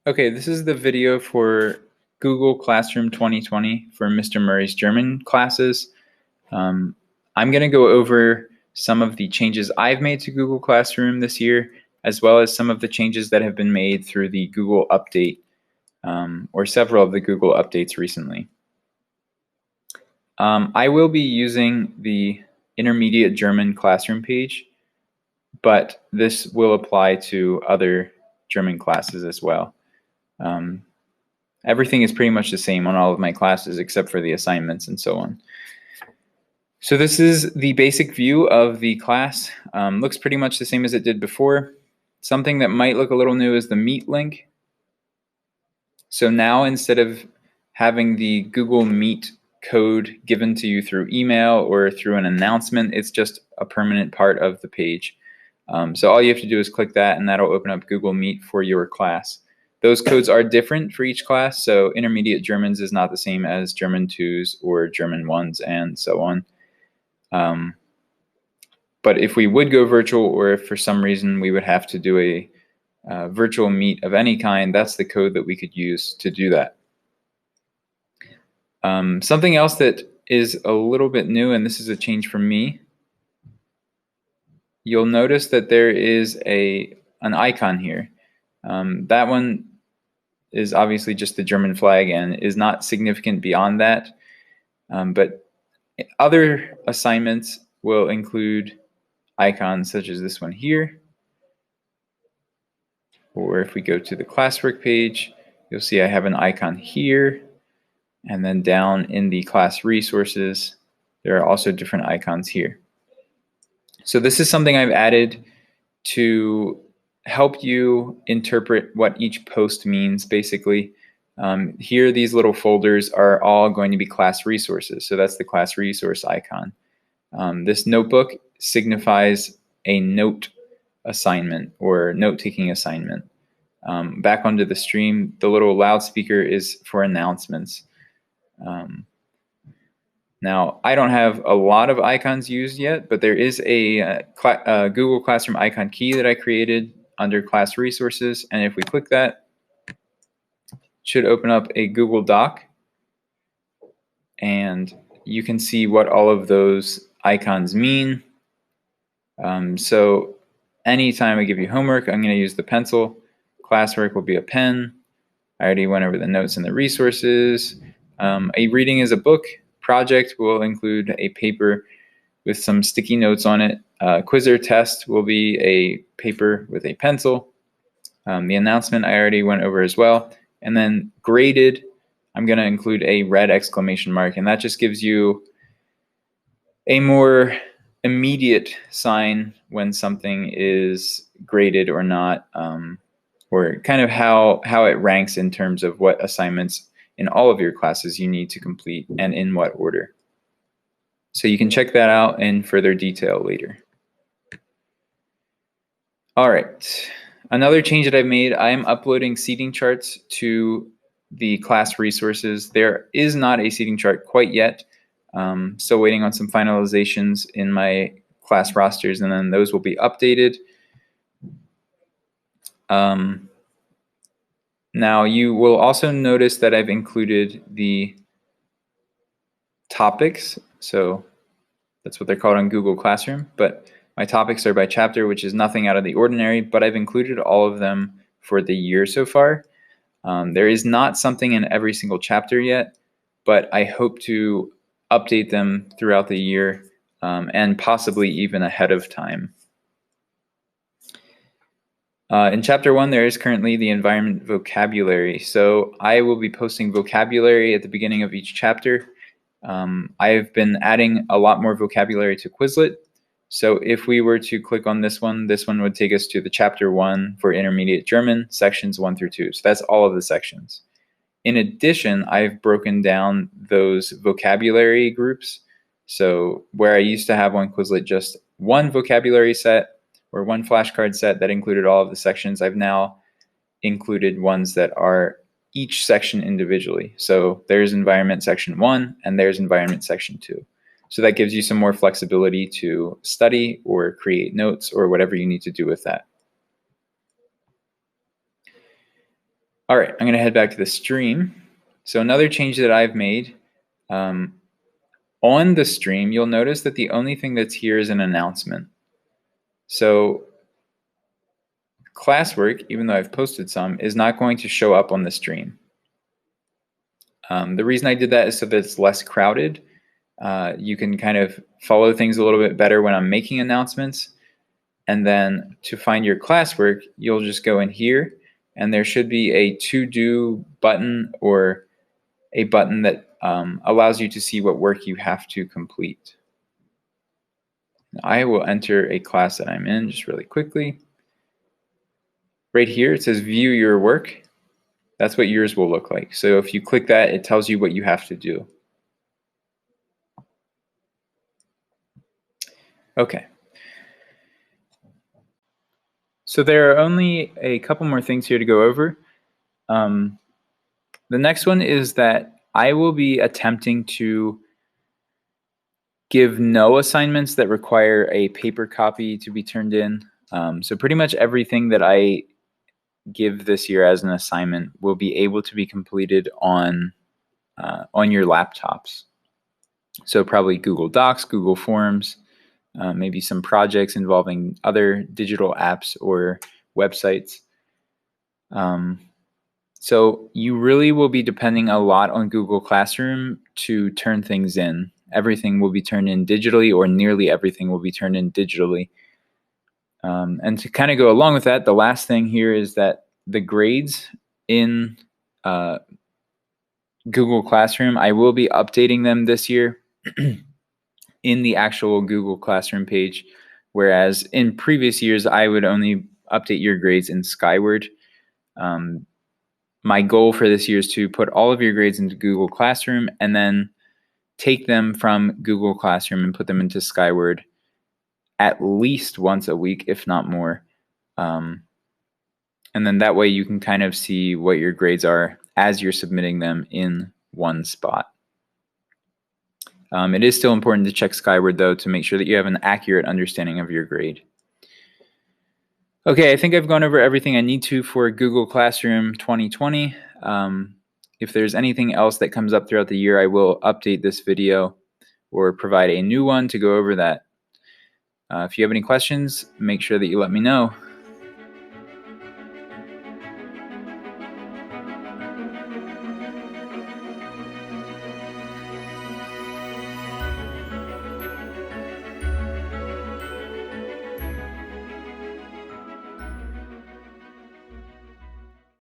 Okay, this is the video for Google Classroom 2020 for Mr. Murray's German classes. I'm going to go over some of the changes I've made to Google Classroom this year, as well as some of the changes that have been made through the Google update, or several of the Google updates recently. I will be using the Intermediate German Classroom page, but this will apply to other German classes as well. Everything is pretty much the same on all of my classes except for the assignments and so on. So this is the basic view of the class. Looks pretty much the same as it did before. Something that might look a little new is the Meet link. So now instead of having the Google Meet code given to you through email or through an announcement, it's just a permanent part of the page. So all you have to do is click that and that'll open up Google Meet for your class. Those codes are different for each class, so Intermediate Germans is not the same as German 2s or German 1s and so on. But if we would go virtual, or if for some reason we would have to do a virtual meet of any kind, that's the code that we could use to do that. Something else that is a little bit new, and this is a change for me, you'll notice that there is an icon here. That one is obviously just the German flag and is not significant beyond that. But other assignments will include icons such as this one here. Or if we go to the classwork page, you'll see I have an icon here. And then down in the class resources, there are also different icons here. So this is something I've added to help you interpret what each post means, basically. Here, these little folders are all going to be class resources. So that's the class resource icon. This notebook signifies a note assignment or note-taking assignment. Back onto the stream, the little loudspeaker is for announcements. Now, I don't have a lot of icons used yet, but there is a Google Classroom icon key that I created under class resources. And if we click that, it should open up a Google Doc. And you can see what all of those icons mean. So anytime I give you homework, I'm going to use the pencil. Classwork will be a pen. I already went over the notes and the resources. A reading is a book. Project will include a paper with some sticky notes on it. Quiz or test will be a paper with a pencil. The announcement I already went over as well. And then graded, I'm going to include a red exclamation mark, and that just gives you a more immediate sign when something is graded or not, or kind of how it ranks in terms of what assignments in all of your classes you need to complete and in what order. So you can check that out in further detail later. All right, another change that I've made, I am uploading seating charts to the class resources. There is not a seating chart quite yet. Still waiting on some finalizations in my class rosters, and then those will be updated. Now you will also notice that I've included the topics. So that's what they're called on Google Classroom, but my topics are by chapter, which is nothing out of the ordinary, but I've included all of them for the year so far. There is not something in every single chapter yet, but I hope to update them throughout the year, and possibly even ahead of time. In chapter 1, there is currently the environment vocabulary. So I will be posting vocabulary at the beginning of each chapter. I've been adding a lot more vocabulary to Quizlet. So if we were to click on this one would take us to the chapter 1 for Intermediate German, sections 1 through 2. So that's all of the sections. In addition, I've broken down those vocabulary groups. So where I used to have on Quizlet just one vocabulary set or one flashcard set that included all of the sections, I've now included ones that are each section individually. So there's environment section 1 and there's environment section 2. So that gives you some more flexibility to study or create notes or whatever you need to do with that. All right, I'm going to head back to the stream. So another change that I've made on the stream, you'll notice that the only thing that's here is an announcement. So classwork, even though I've posted some, is not going to show up on the stream. The reason I did that is so that it's less crowded. You can kind of follow things a little bit better when I'm making announcements. And then to find your classwork, you'll just go in here, and there should be a to-do button or a button that allows you to see what work you have to complete. I will enter a class that I'm in just really quickly. Right here, it says view your work. That's what yours will look like. So if you click that, it tells you what you have to do. Okay. So there are only a couple more things here to go over. The next one is that I will be attempting to give no assignments that require a paper copy to be turned in. So pretty much everything that I give this year as an assignment will be able to be completed on your laptops. So probably Google Docs, Google Forms, maybe some projects involving other digital apps or websites. So you really will be depending a lot on Google Classroom to turn things in. Everything will be turned in digitally, or nearly everything will be turned in digitally. And to kind of go along with that, the last thing here is that the grades in Google Classroom, I will be updating them this year in the actual Google Classroom page, whereas in previous years, I would only update your grades in Skyward. My goal for this year is to put all of your grades into Google Classroom and then take them from Google Classroom and put them into Skyward at least once a week, if not more. And then that way you can kind of see what your grades are as you're submitting them in one spot. It is still important to check Skyward, though, to make sure that you have an accurate understanding of your grade. Okay, I think I've gone over everything I need to for Google Classroom 2020. If there's anything else that comes up throughout the year, I will update this video or provide a new one to go over that. If you have any questions, make sure that you let me know.